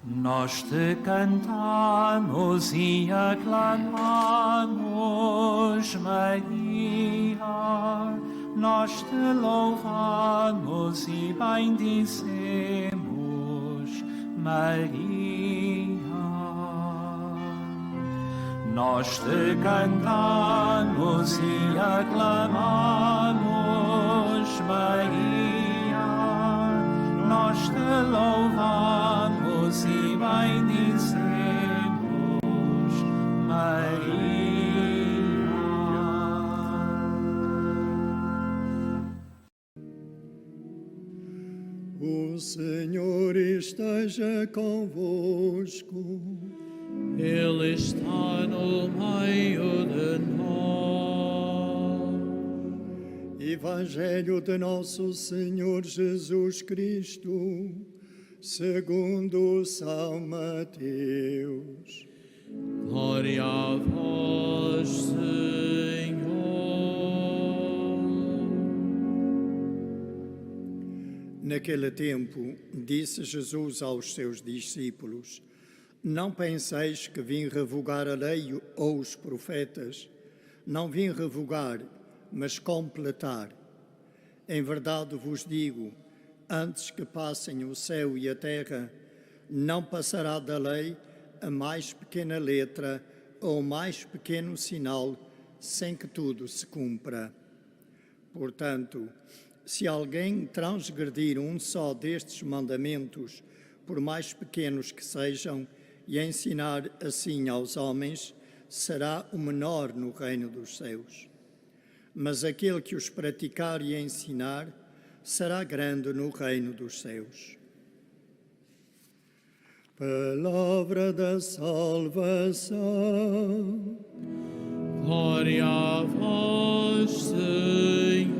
Nós te cantamos e aclamamos, Maria. Nós te louvamos e bendizemos, Maria. Nós te cantamos e aclamamos, Maria. Nós te louvamos e bendizemos, Maria. O Senhor esteja convosco. Ele está no meio de nós. Evangelho de Nosso Senhor Jesus Cristo, segundo São Mateus. Glória a vós, Senhor. Naquele tempo, disse Jesus aos seus discípulos: Não penseis que vim revogar a lei ou os profetas. Não vim revogar, mas completar. Em verdade vos digo, antes que passem o céu e a terra, não passará da lei a mais pequena letra ou mais pequeno sinal, sem que tudo se cumpra. Portanto, se alguém transgredir um só destes mandamentos, por mais pequenos que sejam, e ensinar assim aos homens, será o menor no reino dos céus. Mas aquele que os praticar e ensinar, será grande no reino dos céus. Palavra da salvação. Glória a vós, Senhor.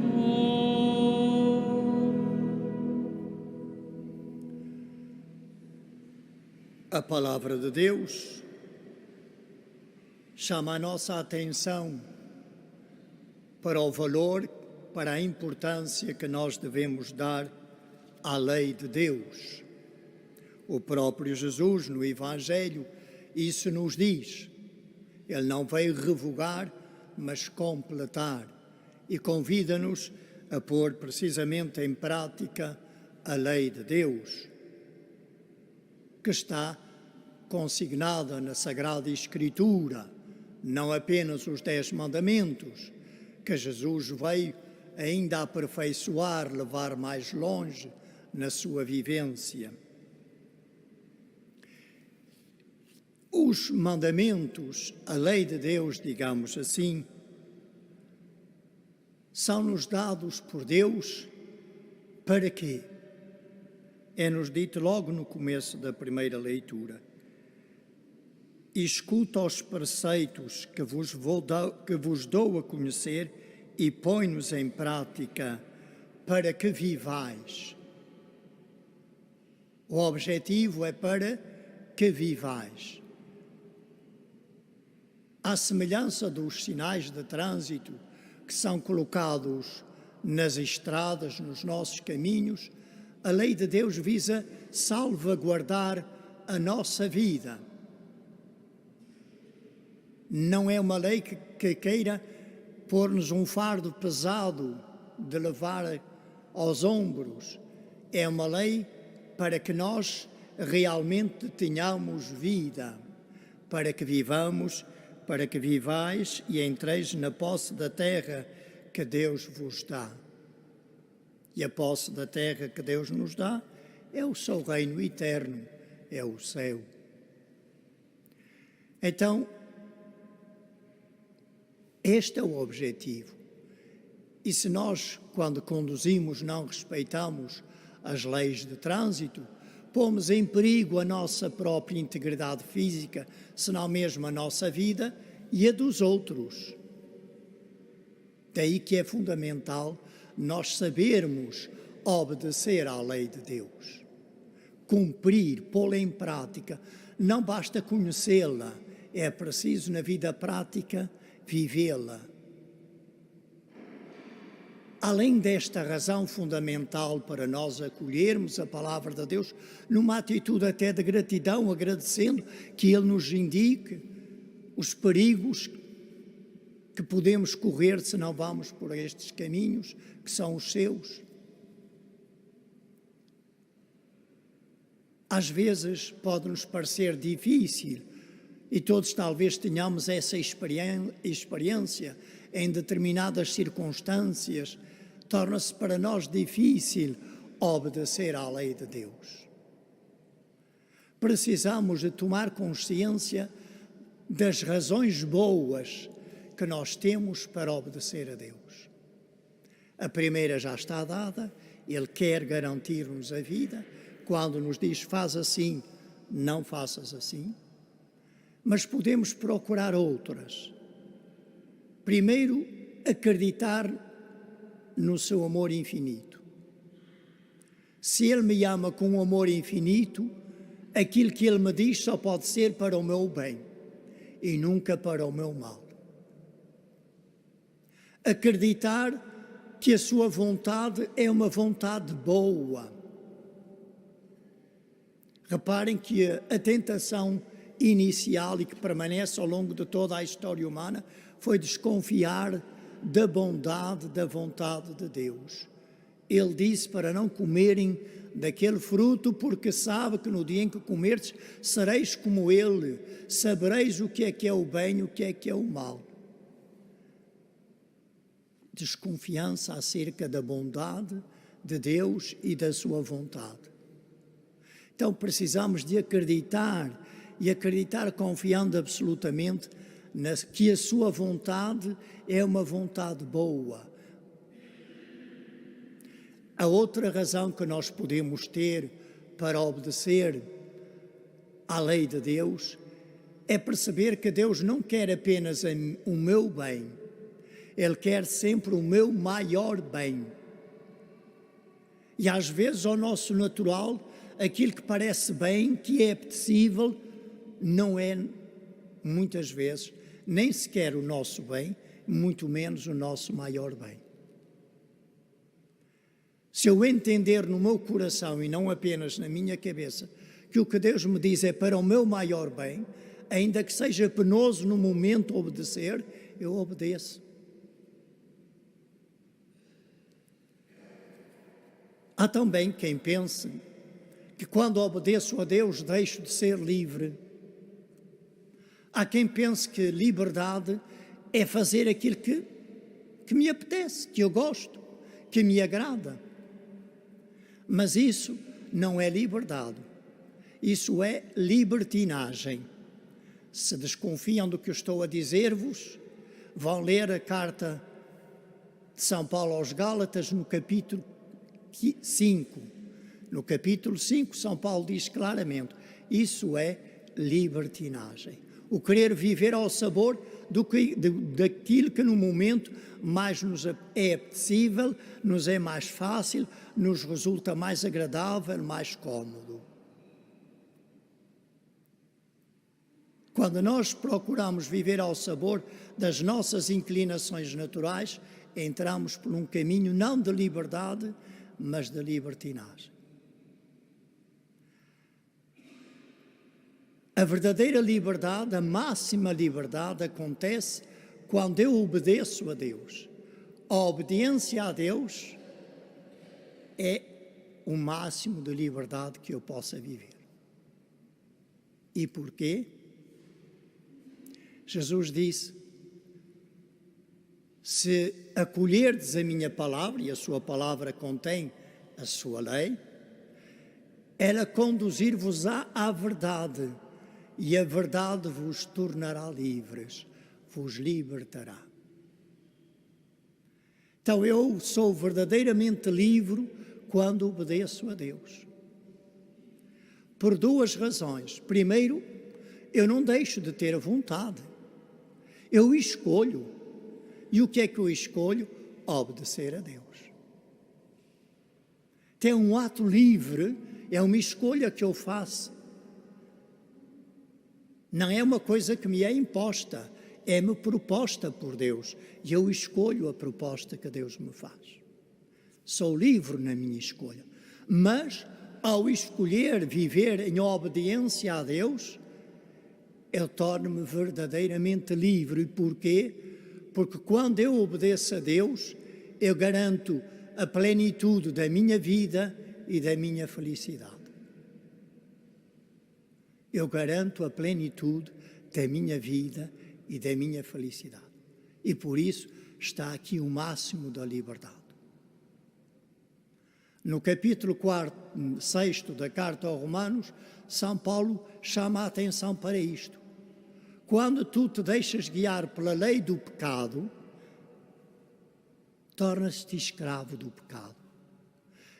A palavra de Deus chama a nossa atenção para o valor, para a importância que nós devemos dar à lei de Deus. O próprio Jesus, no Evangelho, isso nos diz. Ele não veio revogar, mas completar. E convida-nos a pôr precisamente em prática a lei de Deus, que está consignada na Sagrada Escritura, não apenas os 10 mandamentos, que Jesus veio ainda aperfeiçoar, levar mais longe na sua vivência. Os mandamentos, a lei de Deus, digamos assim, são-nos dados por Deus para quê? É-nos dito logo no começo da primeira leitura: escuta os preceitos que vos dou a conhecer e põe-nos em prática para que vivais. O objetivo é para que vivais. À semelhança dos sinais de trânsito que são colocados nas estradas, nos nossos caminhos, a lei de Deus visa salvaguardar a nossa vida. Não é uma lei que queira pôr-nos um fardo pesado de levar aos ombros. É uma lei para que nós realmente tenhamos vida, para que vivamos, para que vivais e entreis na posse da terra que Deus vos dá. E a posse da terra que Deus nos dá é o seu reino eterno, é o céu. Então, este é o objetivo. E se nós, quando conduzimos, não respeitamos as leis de trânsito, pomos em perigo a nossa própria integridade física, se não mesmo a nossa vida e a dos outros. Daí que é fundamental nós sabermos obedecer à lei de Deus, cumprir, pô-la em prática. Não basta conhecê-la, é preciso na vida prática vivê-la. além desta razão fundamental para nós acolhermos a palavra de Deus, numa atitude até de gratidão, agradecendo que Ele nos indique os perigos que podemos correr se não vamos por estes caminhos que são os seus. Às vezes pode-nos parecer difícil, e todos talvez tenhamos essa experiência em determinadas circunstâncias, torna-se para nós difícil obedecer à lei de Deus. Precisamos de tomar consciência das razões boas que nós temos para obedecer a Deus. A primeira já está dada, Ele quer garantir-nos a vida, quando nos diz faz assim, não faças assim, mas podemos procurar outras. Primeiro, acreditar no seu amor infinito. Se Ele me ama com um amor infinito, aquilo que Ele me diz só pode ser para o meu bem e nunca para o meu mal. Acreditar que a sua vontade é uma vontade boa. Reparem que a tentação inicial e que permanece ao longo de toda a história humana foi desconfiar da bondade, da vontade de Deus. Ele disse para não comerem daquele fruto, porque sabe que no dia em que comerdes sereis como Ele, sabereis o que é o bem, o que é o mal. Desconfiança acerca da bondade de Deus e da sua vontade. Então precisamos de acreditar, e acreditar confiando absolutamente que a sua vontade é uma vontade boa. A outra razão que nós podemos ter para obedecer à lei de Deus é perceber que Deus não quer apenas o meu bem, Ele quer sempre o meu maior bem. E às vezes, ao nosso natural, aquilo que parece bem, que é apetecível, não é, muitas vezes, nem sequer o nosso bem, muito menos o nosso maior bem. Se eu entender no meu coração e não apenas na minha cabeça que o que Deus me diz é para o meu maior bem, ainda que seja penoso no momento obedecer, eu obedeço. Há também quem pense que quando obedeço a Deus deixo de ser livre. Há quem pense que liberdade é fazer aquilo que me apetece, que eu gosto, que me agrada. Mas isso não é liberdade, isso é libertinagem. Se desconfiam do que eu estou a dizer-vos, vão ler a carta de São Paulo aos Gálatas no capítulo 5. No capítulo 5, São Paulo diz claramente, isso é libertinagem. O querer viver ao sabor daquilo que no momento mais nos é apetecível, nos é mais fácil, nos resulta mais agradável, mais cômodo. Quando nós procuramos viver ao sabor das nossas inclinações naturais, entramos por um caminho não de liberdade, mas de libertinagem. A verdadeira liberdade, a máxima liberdade, acontece quando eu obedeço a Deus. A obediência a Deus é o máximo de liberdade que eu possa viver. E porquê? Jesus disse, se acolherdes a minha palavra, e a sua palavra contém a sua lei, ela conduzir-vos-á à verdade, e a verdade vos tornará livres, vos libertará. Então eu sou verdadeiramente livre quando obedeço a Deus. Por duas razões. Primeiro, eu não deixo de ter a vontade. Eu escolho. E o que é que eu escolho? Obedecer a Deus. É um ato livre, é uma escolha que eu faço. Não é uma coisa que me é imposta, é-me proposta por Deus. E eu escolho a proposta que Deus me faz. Sou livre na minha escolha. Mas, ao escolher viver em obediência a Deus, eu torno-me verdadeiramente livre. Porquê? Porque quando eu obedeço a Deus, eu garanto a plenitude da minha vida e da minha felicidade. Eu garanto a plenitude da minha vida e da minha felicidade. E por isso está aqui o máximo da liberdade. No capítulo 6 da Carta aos Romanos, São Paulo chama a atenção para isto. Quando tu te deixas guiar pela lei do pecado, tornas-te escravo do pecado.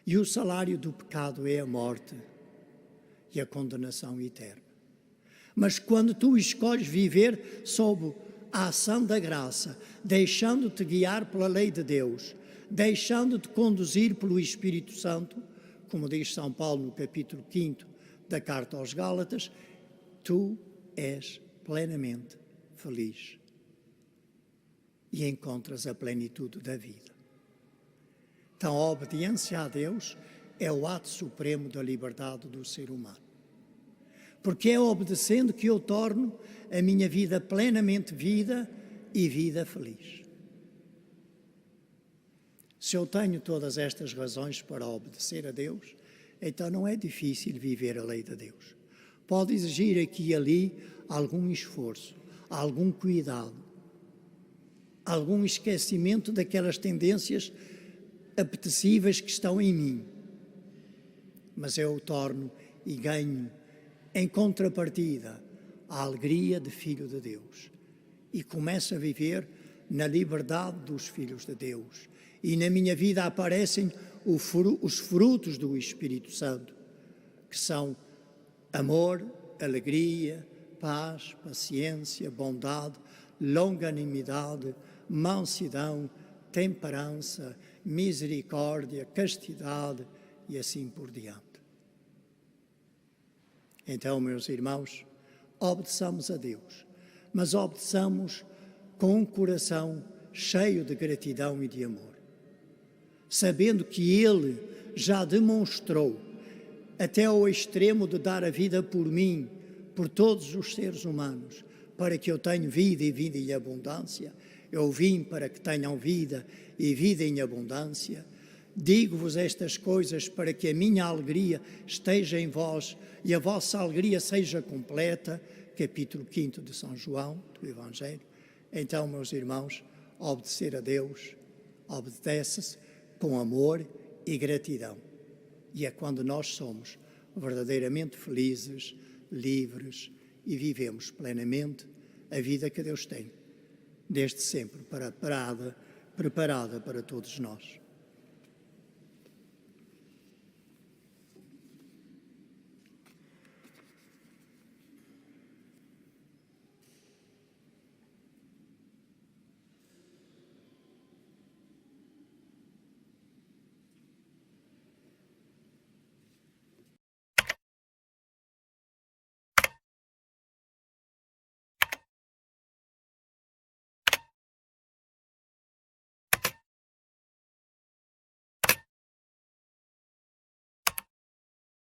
E o salário do pecado é a morte e a condenação eterna. Mas quando tu escolhes viver sob a ação da graça, deixando-te guiar pela lei de Deus, deixando-te conduzir pelo Espírito Santo, como diz São Paulo no capítulo 5 da Carta aos Gálatas, tu és plenamente feliz e encontras a plenitude da vida. Então, a obediência a Deus é o ato supremo da liberdade do ser humano. Porque é obedecendo que eu torno a minha vida plenamente vida e vida feliz. Se eu tenho todas estas razões para obedecer a Deus, então não é difícil viver a lei de Deus. Pode exigir aqui e ali algum esforço, algum cuidado, algum esquecimento daquelas tendências apetecíveis que estão em mim. Mas eu o torno e ganho, em contrapartida, a alegria de filho de Deus. E começo a viver na liberdade dos filhos de Deus. E na minha vida aparecem os frutos do Espírito Santo, que são amor, alegria, paz, paciência, bondade, longanimidade, mansidão, temperança, misericórdia, castidade e assim por diante. Então, meus irmãos, obedeçamos a Deus, mas obedeçamos com um coração cheio de gratidão e de amor, sabendo que Ele já demonstrou, até ao extremo de dar a vida por mim, por todos os seres humanos, para que eu tenha vida e vida em abundância. Eu vim para que tenham vida e vida em abundância. Digo-vos estas coisas para que a minha alegria esteja em vós e a vossa alegria seja completa. Capítulo 5 de São João, do Evangelho. Então, meus irmãos, obedecer a Deus, obedece-se com amor e gratidão. E é quando nós somos verdadeiramente felizes, livres e vivemos plenamente a vida que Deus tem, desde sempre preparada para todos nós.